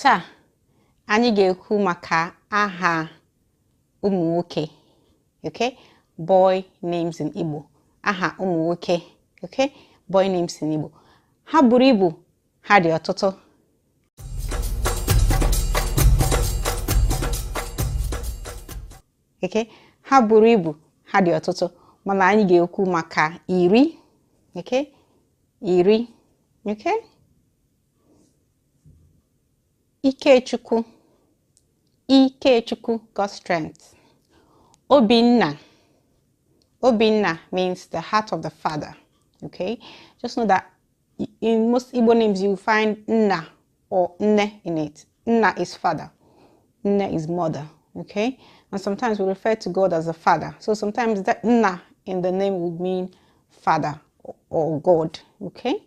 taa anyị ga-ekwu maka aha ụmụ nwoke. Okay? Boy names in Igbo. Aha ụmụ nwoke. Okay? Boy names in Igbo. Ha buru ibu, ha dị ọtụtụ. Okay? Ha buru ibu, ha dị ọtụtụ. Mana anyị ga-ekwu maka iri. Okay? Iri. Okay? Ikechukwu. Ikechukwu, God's strength. Obinna. Obinna means the heart of the father. Okay? Just know that in most Igbo names you find Nna or Nne in it. Nna is father. Nne is mother. Okay? And sometimes we refer to God as a father. So sometimes that Nna in the name would mean father or God. Okay?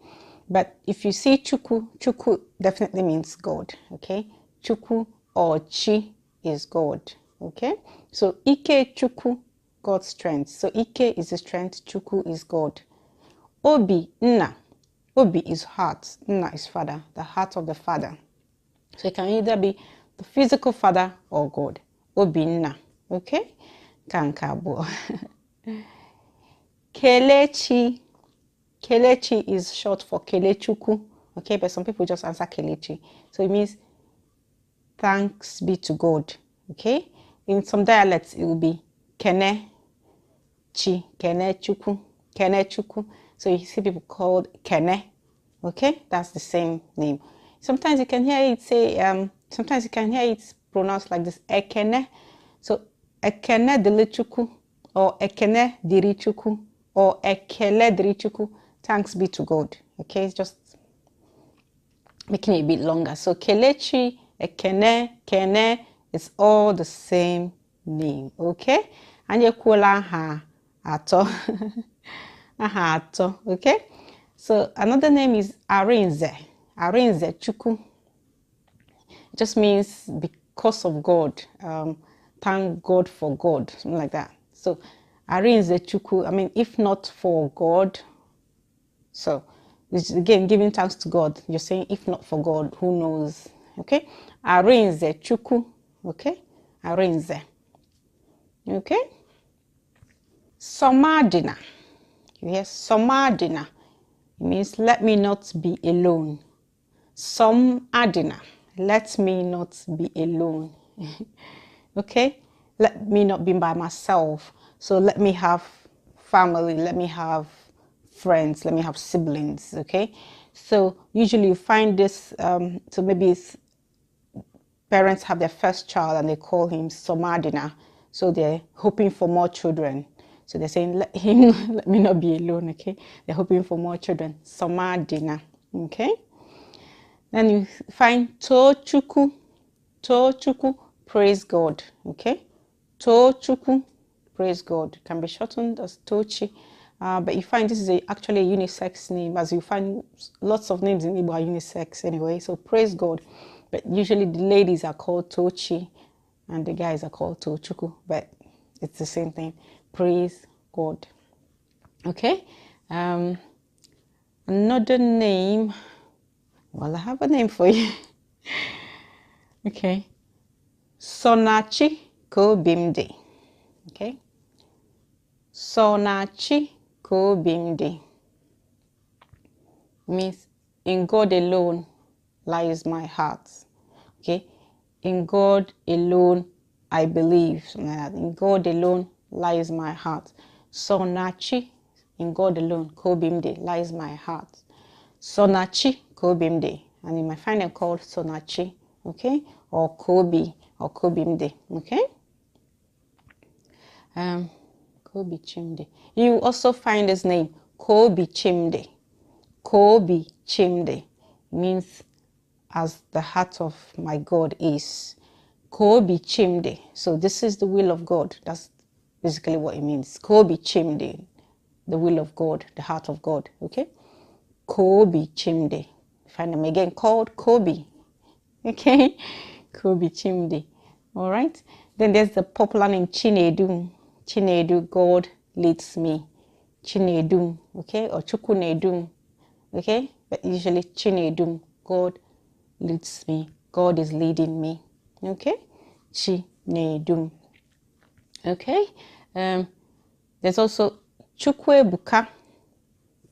But if you see Chukwu, Chukwu definitely means God. Okay? Chukwu or Chi is God. Okay? So Ikechukwu, God's strength. So Ike is the strength, Chukwu is God. Obi, Nna. Obi is heart, Nna is father, the heart of the father. So it can either be the physical father or God. Obi, Nna. Okay? Kankabo. Kelechi. Kelechi is short for Kelechukwu. Okay, but some people just answer Kelechi. So it means thanks be to God. Okay? In some dialects, it will be Kene Chi, Kene Chukwu, Kene Chukwu. So you see people called Kene. Okay? That's the same name. Sometimes you can hear it say, sometimes you can hear it pronounced like this, Ekene. So Ekene Dilichukwu or Ekene Dirichukwu or Ekele Dirichukwu. Thanks be to God. Okay, it's just making it a bit longer. So Kelechi, Ekene, Kene, it's all the same name. Okay? And you call aha ato. Aha ato. Okay? So another name is Arinze. Arinze Chukwu. It just means because of God. Thank God for God. Something like that. So Arinze Chukwu. I mean, if not for God. So, it's again giving thanks to God. You're saying, if not for God, who knows? Okay? Arinze Chukwu. Okay? Arinze. Okay? Somadina. Yes, Somadina. It means let me not be alone. Somadina. Let me not be alone. Okay? Let me not be by myself. So let me have family. Let me have friends, let me have siblings. Okay, so usually you find this so maybe parents have their first child and they call him Somadina, so they're hoping for more children, so they're saying let me not be alone. Okay, they're hoping for more children. Somadina. Okay, then you find Tochukwu. Tochukwu, praise God. Okay, Tochukwu, praise God, can be shortened as Tochi. But you find this is actually a unisex name, as you find lots of names in Igbo are unisex anyway. So praise God. But usually the ladies are called Tochi and the guys are called Tochukwu. But it's the same thing. Praise God. Okay. Another name. Well, I have a name for you. Okay. Sonachi Kobimde. Okay. Sonachi Kobimde means in God alone lies my heart. Okay, in God alone I believe. Something like that. In God alone lies my heart. Sonachi, in God alone, Kobimde, lies my heart. Sonachi Kobimde, and you might find them called Sonachi. Okay, or Kobi or Kobimde. Okay. Kobi Chimde. You also find his name, Kobi Chimde. Kobi Chimde means as the heart of my God is. Kobi Chimde. So this is the will of God. That's basically what it means. Kobi Chimde, the will of God, the heart of God. Okay? Kobi Chimde. Find them again called Kobi. Okay? Kobi Chimde. All right? Then there's the popular name Chinedu. Chinedu, God leads me. Chinedu, okay, or Chukwunedum, okay, but usually Chinedu, God leads me. God is leading me. Okay, Chi Nedum. Okay, there's also Chukwu Ebuka.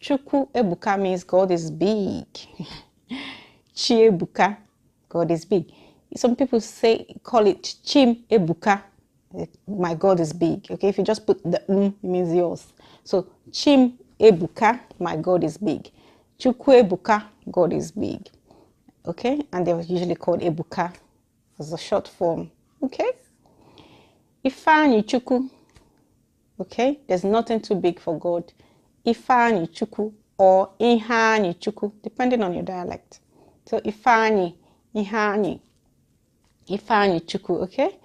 Chukwu Ebuka means God is big. Chi Ebuka, God is big. Some people call it Chim Ebuka. My God is big. Okay, if you just put the it means yours. So Chim Ebuka, my God is big. Chukwu Ebuka, God is big. Okay, and they're usually called Ebuka as a short form. Okay, Ifeanyi Chukwu. Okay, there's nothing too big for God. Ifeanyi Chukwu or Ihanyi Chukwu, depending on your dialect. So Ifeanyi, Ihanyi, Ifeanyi Chukwu. Okay,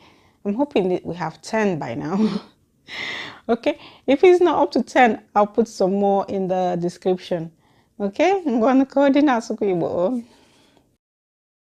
I'm hoping that we have 10 by now. Okay, if it's not up to 10, I'll put some more in the description. Okay, I'm going to call Igbo.